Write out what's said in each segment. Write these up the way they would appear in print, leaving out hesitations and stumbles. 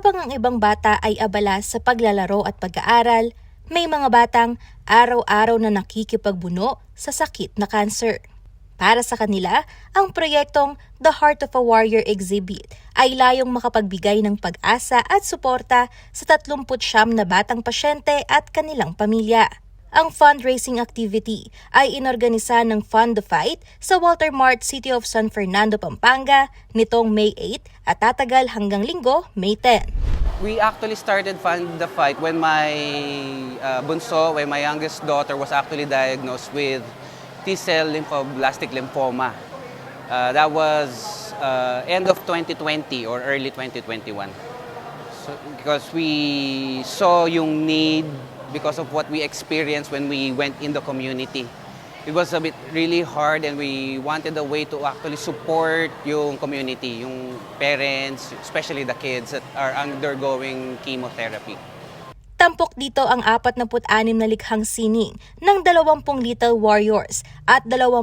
Habang ang ibang bata ay abala sa paglalaro at pag-aaral, may mga batang araw-araw na nakikipagbuno sa sakit na cancer. Para sa kanila, ang proyektong The Heart of a Warrior Exhibit ay layong makapagbigay ng pag-asa at suporta sa 39 na batang pasyente at kanilang pamilya. Ang fundraising activity ay inorganisa ng Fund the Fight sa Walter Mart, City of San Fernando, Pampanga nitong May 8 at tatagal hanggang Linggo, May 10. We actually started Fund the Fight when my when my youngest daughter was actually diagnosed with T-cell lymphoblastic lymphoma. That was end of 2020 or early 2021. So, because we saw yung need because of what we experienced when we went in the community. It was a bit really hard and we wanted a way to actually support yung community, yung parents, especially the kids that are undergoing chemotherapy. Tampok dito ang 46 na likhang sining ng 20 Little Warriors at 28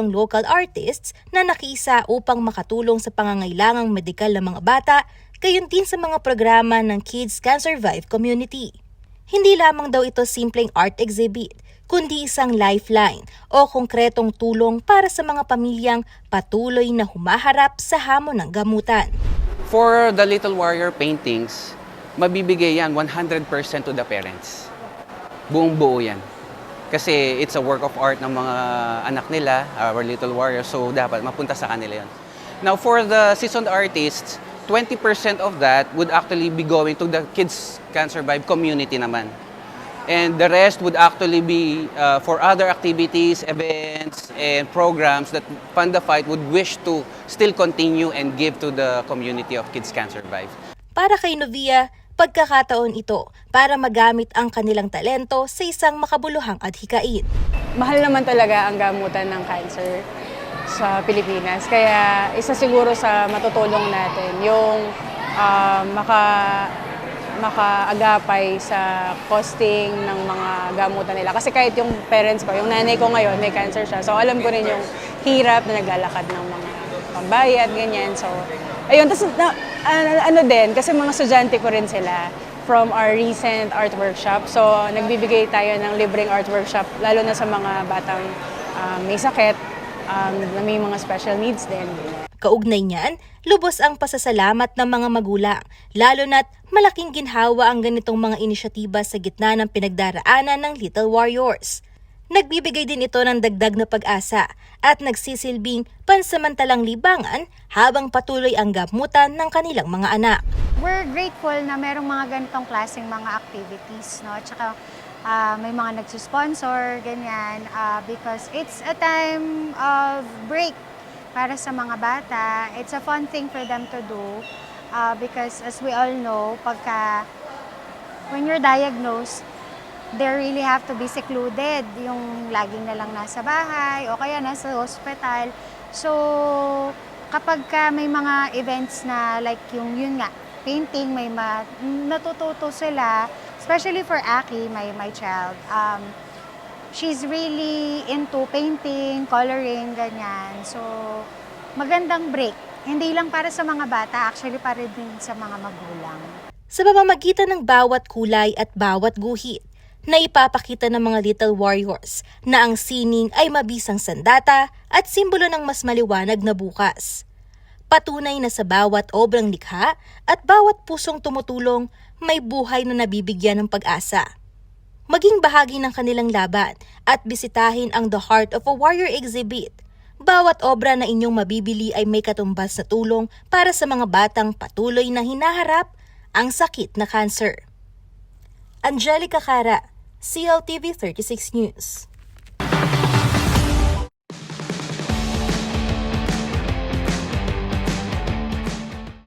local artists na nakiisa upang makatulong sa pangangailangang medikal ng mga bata, gayon din sa mga programa ng Kids Can Survive community. Hindi lamang daw ito simpleng art exhibit, kundi isang lifeline o konkretong tulong para sa mga pamilyang patuloy na humaharap sa hamon ng gamutan. For the Little Warrior paintings, mabibigay yan 100% to the parents. Buong buo yan. Kasi it's a work of art ng mga anak nila, our Little Warriors, so dapat mapunta sa kanila yan. Now for the seasoned artists, 20% of that would actually be going to the Kids Can Survive community naman. And the rest would actually be for other activities, events, and programs that Fund the Fight would wish to still continue and give to the community of Kids Can Survive. Para kay Novia, pagkakataon ito para magamit ang kanilang talento sa isang makabuluhang adhikain. Mahal naman talaga ang gamutan ng cancer sa Pilipinas. Kaya isa siguro sa matutulong natin yung makaagapay sa costing ng mga gamutan nila. Kasi kahit yung parents ko, yung nanay ko ngayon may cancer siya. So alam ko rin yung hirap na naglalakad ng mga pambayad, ganyan. So ayun, tapos din, kasi mga estudyante ko rin sila from our recent art workshop. So nagbibigay tayo ng libreng art workshop, lalo na sa mga batang may sakit, na may mga special needs din. Kaugnay niyan, lubos ang pasasalamat ng mga magulang, lalo na't malaking ginhawa ang ganitong mga inisyatiba sa gitna ng pinagdaraanan ng Little Warriors. Nagbibigay din ito ng dagdag na pag-asa at nagsisilbing pansamantalang libangan habang patuloy ang gamutan ng kanilang mga anak. We're grateful na merong mga ganitong klaseng mga activities, no? Tsaka may mga nagsusponsor, ganyan, because it's a time of break para sa mga bata. It's a fun thing for them to do because as we all know, when you're diagnosed, they really have to be secluded, yung laging na lang nasa bahay o kaya nasa hospital. So kapag may mga events na like yun nga, painting, may natututo sila, especially for Aki, my child. She's really into painting, coloring, ganyan. So, magandang break. Hindi lang para sa mga bata, actually para din sa mga magulang. Sa pamamagitan ng bawat kulay at bawat guhit, na ipapakita ng mga Little Warriors na ang sining ay mabisang sandata at simbolo ng mas maliwanag na bukas. Patunay na sa bawat obrang likha at bawat pusong tumutulong, may buhay na nabibigyan ng pag-asa. Maging bahagi ng kanilang laban at bisitahin ang The Heart of a Warrior Exhibit. Bawat obra na inyong mabibili ay may katumbas na tulong para sa mga batang patuloy na hinaharap ang sakit na cancer. Angelica Cara, CLTV 36 News.